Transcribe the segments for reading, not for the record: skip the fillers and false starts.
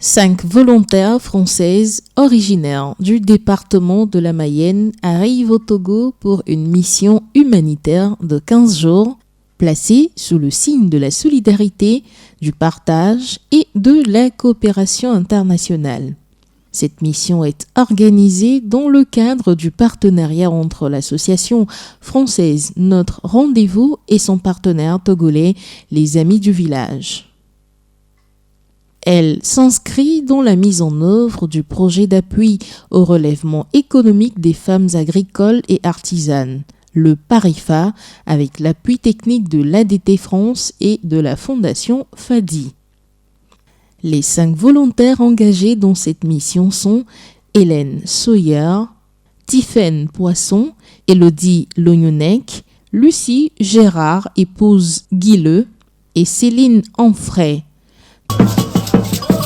5 volontaires françaises originaires du département de la Mayenne arrivent au Togo pour une mission humanitaire de 15 jours, placée sous le signe de la solidarité, du partage et de la coopération internationale. Cette mission est organisée dans le cadre du partenariat entre l'association française Notre Rendez-vous et son partenaire togolais, les Amis du Village. Elle s'inscrit dans la mise en œuvre du projet d'appui au relèvement économique des femmes agricoles et artisanes, le PARIFA, avec l'appui technique de l'ADT France et de la Fondation FADI. Les 5 volontaires engagés dans cette mission sont Hélène Sawyer, Tiffaine Poisson, Élodie Lognonec, Lucie Gérard, épouse Guilleux, et Céline Anfray.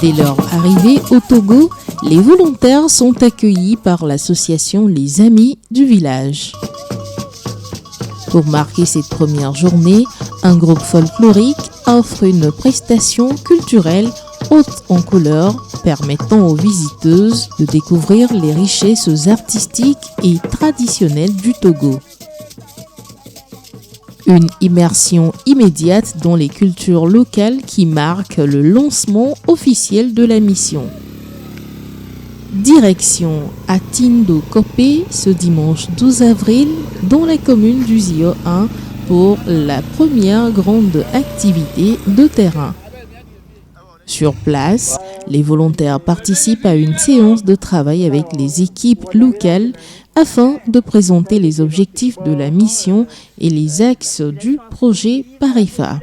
Dès leur arrivée au Togo, les volontaires sont accueillis par l'association Les Amis du Village. Pour marquer cette première journée, un groupe folklorique offre une prestation culturelle haute en couleurs permettant aux visiteuses de découvrir les richesses artistiques et traditionnelles du Togo. Une immersion immédiate dans les cultures locales qui marque le lancement officiel de la mission. Direction à Tindo Kopé ce dimanche 12 avril dans la commune du Zio 1 pour la première grande activité de terrain. Sur place, les volontaires participent à une séance de travail avec les équipes locales afin de présenter les objectifs de la mission et les axes du projet PARIFA.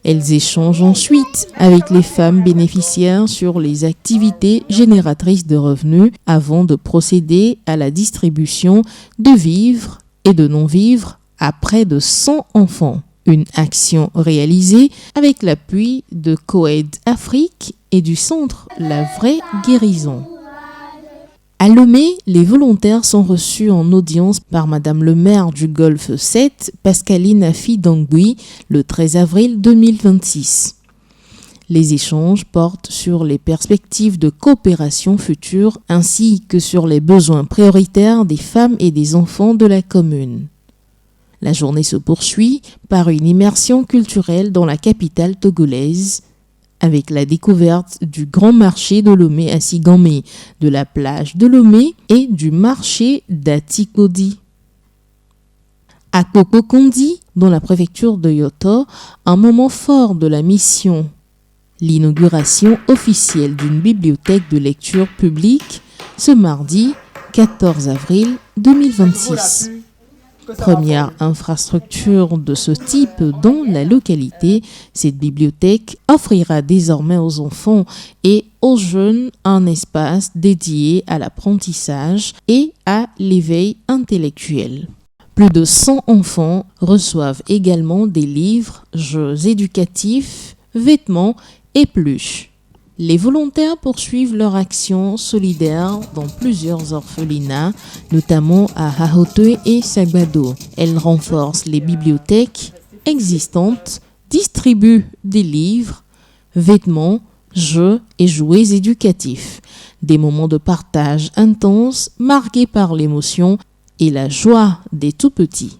Elles échangent ensuite avec les femmes bénéficiaires sur les activités génératrices de revenus avant de procéder à la distribution de vivres et de non-vivres à près de 100 enfants. Une action réalisée avec l'appui de Coed Afrique et du centre La Vraie Guérison. À Lomé, les volontaires sont reçus en audience par Madame le maire du Golfe 7, Pascaline Afi-Dangui, le 13 avril 2026. Les échanges portent sur les perspectives de coopération future ainsi que sur les besoins prioritaires des femmes et des enfants de la commune. La journée se poursuit par une immersion culturelle dans la capitale togolaise, avec la découverte du grand marché de Lomé à Sigamé, de la plage de Lomé et du marché d'Atikodi. À Kokokondi, dans la préfecture de Yoto, un moment fort de la mission, l'inauguration officielle d'une bibliothèque de lecture publique ce mardi 14 avril 2026. Première infrastructure de ce type dans la localité, cette bibliothèque offrira désormais aux enfants et aux jeunes un espace dédié à l'apprentissage et à l'éveil intellectuel. Plus de 100 enfants reçoivent également des livres, jeux éducatifs, vêtements et peluches. Les volontaires poursuivent leur action solidaire dans plusieurs orphelinats, notamment à Hahote et Sagbado. Elles renforcent les bibliothèques existantes, distribuent des livres, vêtements, jeux et jouets éducatifs. Des moments de partage intenses marqués par l'émotion et la joie des tout-petits.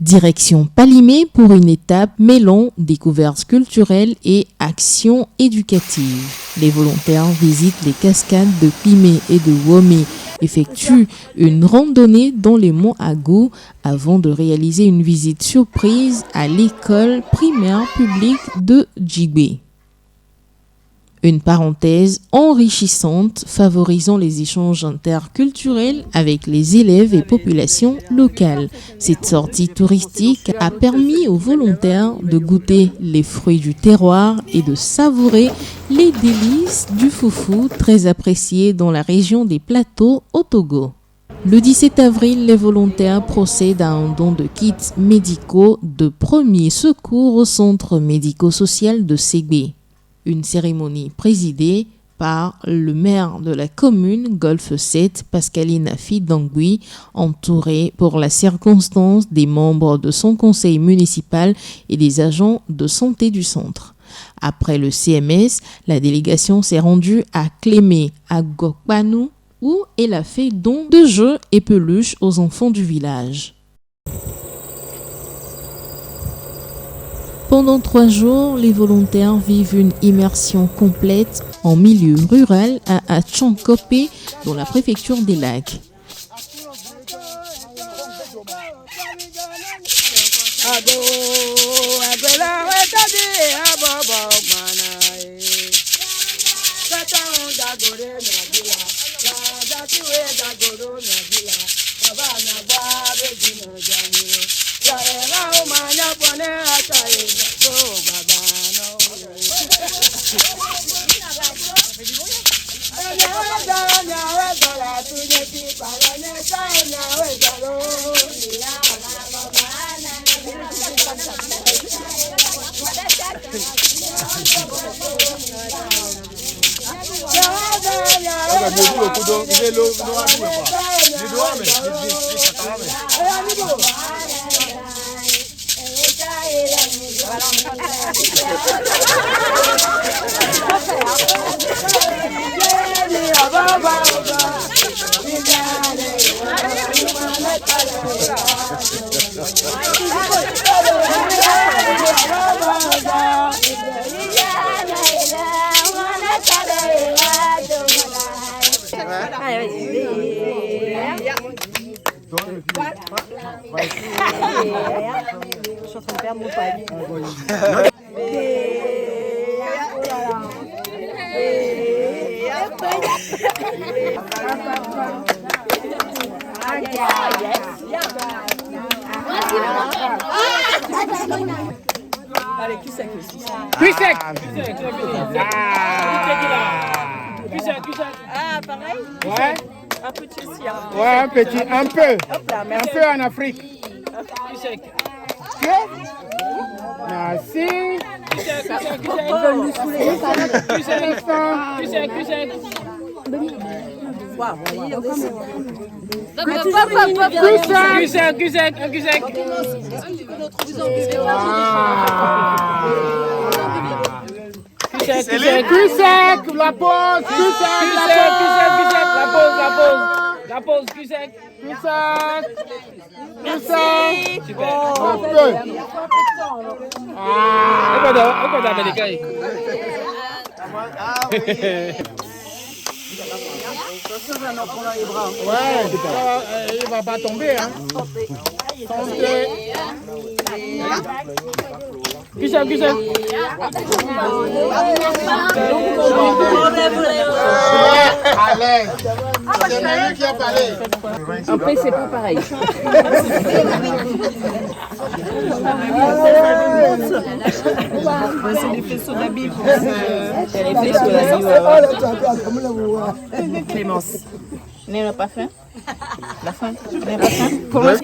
Direction Palimé pour une étape mêlant découvertes culturelles et actions éducatives. Les volontaires visitent les cascades de Pimé et de Womé, effectuent une randonnée dans les monts Agou avant de réaliser une visite surprise à l'école primaire publique de Djibé. Une parenthèse enrichissante favorisant les échanges interculturels avec les élèves et populations locales. Cette sortie touristique a permis aux volontaires de goûter les fruits du terroir et de savourer les délices du foufou, très apprécié dans la région des plateaux au Togo. Le 17 avril, les volontaires procèdent à un don de kits médicaux de premier secours au centre médico-social de Ségbé. Une cérémonie présidée par le maire de la commune Golfe 7, Pascaline Afi-Dangui, entouré pour la circonstance des membres de son conseil municipal et des agents de santé du centre. Après le CMS, la délégation s'est rendue à Clémé, à Gokpanou, où elle a fait don de jeux et peluches aux enfants du village. Pendant 3 jours, les volontaires vivent une immersion complète en milieu rural à Tchankopé, dans la préfecture des Lacs. Je suis en train de perdre mon panier. Allez, cul sec aussi. Cul sec. Ah, pareil. Ouais. Un petit aussi. Hein. Ouais, un petit, un peu. Hop là, Un merci. peu en Afrique. Cul sec. Merci. Ils veulent nous saouler. Waouh, voyez, on C'est le cul sec, la pause, cul sec, la pause, cul sec. Super. Ouais, il va pas tomber, hein. Santé. Allez, c'est Manu qui a parlé. Après, c'est pas pareil. C'est des faisceaux d'habits. C'est les faisceaux d'habits. Clémence. N'est pas faim? La faim? N'est pas faim? Pour le...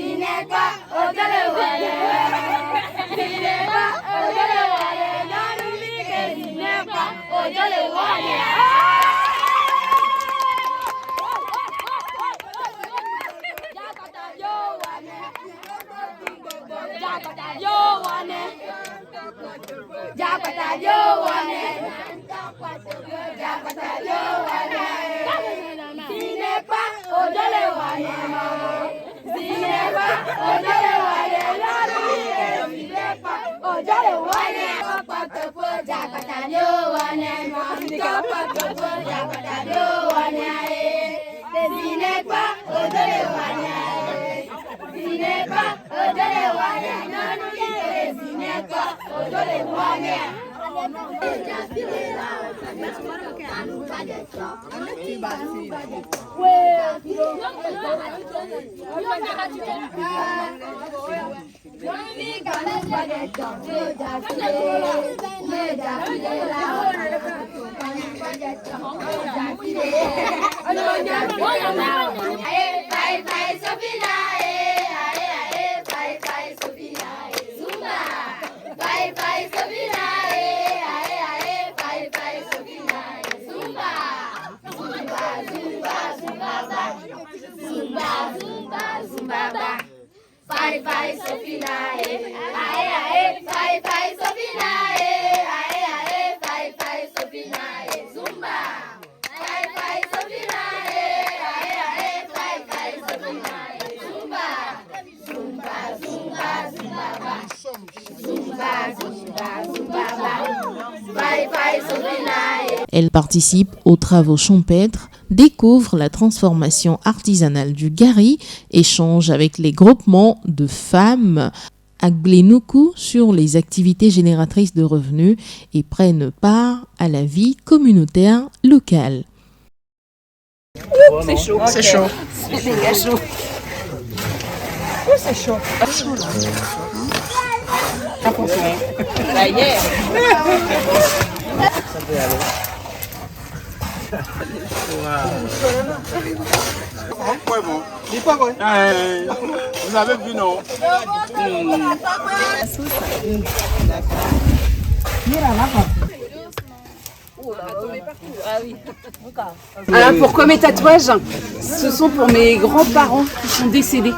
Sofina, ae, ae, fai, fai, Sofina, ae, ae, Elle participe aux travaux champêtres, découvre la transformation artisanale du gari, échange avec les groupements de femmes Agblenoku sur les activités génératrices de revenus et prennent part à la vie communautaire locale. C'est chaud. C'est chaud. C'est méga chaud. C'est chaud. Ça y est. Vous avez vu, non? Alors pourquoi mes tatouages? Ce sont pour mes grands-parents qui sont décédés.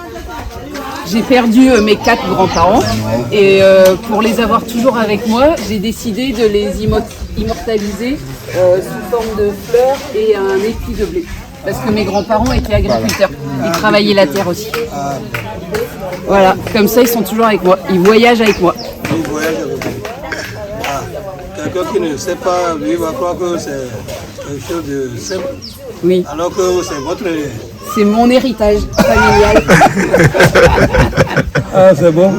J'ai perdu mes 4 grands-parents et pour les avoir toujours avec moi, j'ai décidé de les immortaliser sous forme de fleurs et un épi de blé. Parce que mes grands-parents étaient agriculteurs, ils travaillaient la terre aussi. Voilà, comme ça ils sont toujours avec moi, ils voyagent avec moi. Ils voyagent avec vous. Quelqu'un qui ne sait pas, lui va croire que c'est quelque chose de simple. Oui. Alors que c'est votre... C'est mon héritage familial. Ah, c'est bon.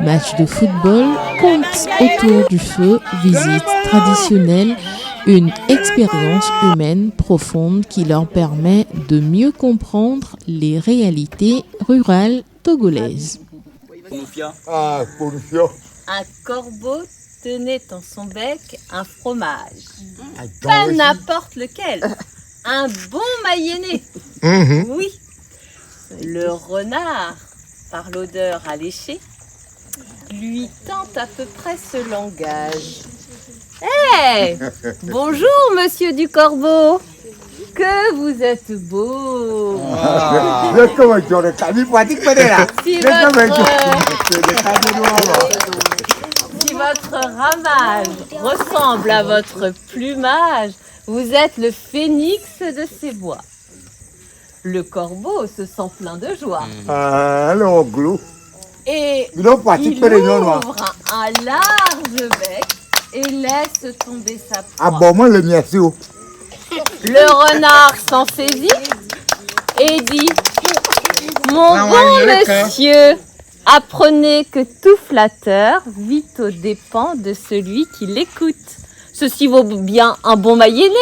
Match de football, contes autour du feu, visite traditionnelle, une expérience humaine profonde qui leur permet de mieux comprendre les réalités rurales togolaises. Un corbeau tenait en son bec un fromage. Pas n'importe lequel. Un bon mayonnaise. Oui. Le renard, par l'odeur alléchée, lui tente à peu près ce langage. Hé, bonjour, monsieur du corbeau. Que vous êtes beau. Si votre ramage ressemble à votre plumage, vous êtes le phénix de ces bois. Le corbeau se sent plein de joie. Et il ouvre un large bec et laisse tomber sa proie. Le renard s'en saisit et dit: mon bon monsieur, apprenez que tout flatteur vit aux dépens de celui qui l'écoute. Ceci vaut bien un bon mayonnaise.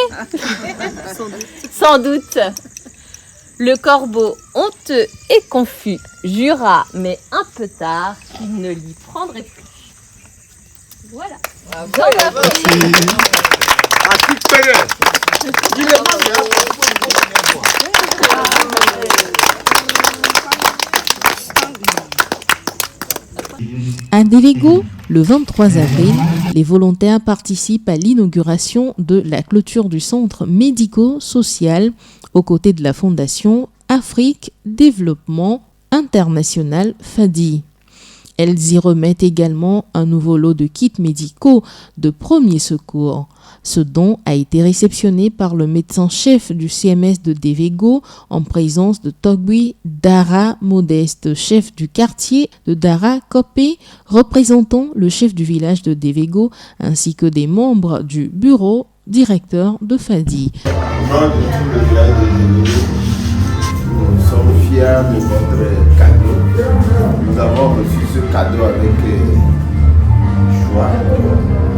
Sans doute. Le corbeau, honteux et confus, jura, mais un peu tard, qu'il ne l'y prendrait plus. Voilà. À Dévégo, le 23 avril, les volontaires participent à l'inauguration de la clôture du centre médico-social aux côtés de la Fondation Afrique Développement International FADI. Elles y remettent également un nouveau lot de kits médicaux de premier secours. Ce don a été réceptionné par le médecin-chef du CMS de Dévégo en présence de Togui Dara Modeste, chef du quartier de Dara Kopé, représentant le chef du village de Dévégo, ainsi que des membres du bureau directeur de FADI. Au nom de tout le village de Dévégo, nous sommes fiers de votre cadeau. Nous avons reçu ce cadeau avec joie.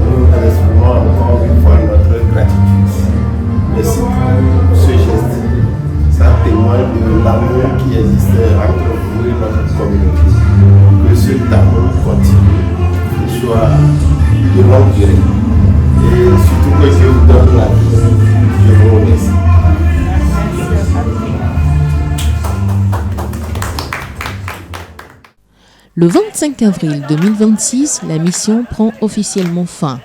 Nous exprimons encore une fois notre gratitude. Merci pour ce geste. Ça témoigne de l'amour qui existe entre vous et notre communauté. Que ce amour continue, que ce soit de longue durée. Et surtout que Dieu vous donne la vie. Je vous remercie. Le 25 avril 2026, la mission prend officiellement fin.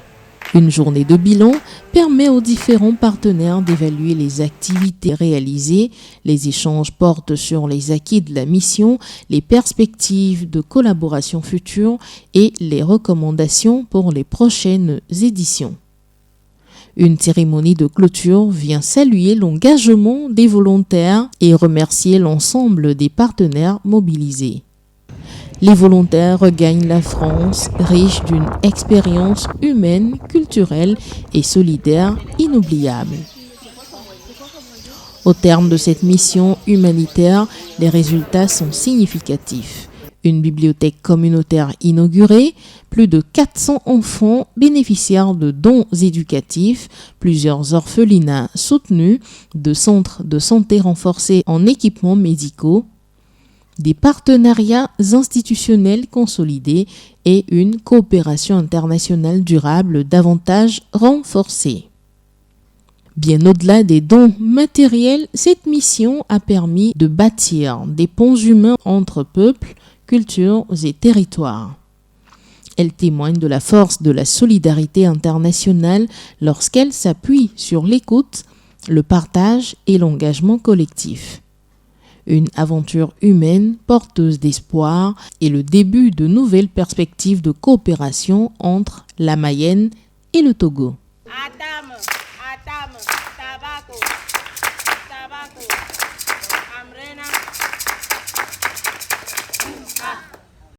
Une journée de bilan permet aux différents partenaires d'évaluer les activités réalisées. Les échanges portent sur les acquis de la mission, les perspectives de collaboration future et les recommandations pour les prochaines éditions. Une cérémonie de clôture vient saluer l'engagement des volontaires et remercier l'ensemble des partenaires mobilisés. Les volontaires regagnent la France, riche d'une expérience humaine, culturelle et solidaire inoubliable. Au terme de cette mission humanitaire, les résultats sont significatifs. Une bibliothèque communautaire inaugurée, plus de 400 enfants bénéficiaires de dons éducatifs, plusieurs orphelinats soutenus, de centres de santé renforcés en équipements médicaux, des partenariats institutionnels consolidés et une coopération internationale durable davantage renforcée. Bien au-delà des dons matériels, cette mission a permis de bâtir des ponts humains entre peuples, cultures et territoires. Elle témoigne de la force de la solidarité internationale lorsqu'elle s'appuie sur l'écoute, le partage et l'engagement collectif. Une aventure humaine porteuse d'espoir et le début de nouvelles perspectives de coopération entre la Mayenne et le Togo. Tabaco, Amrena.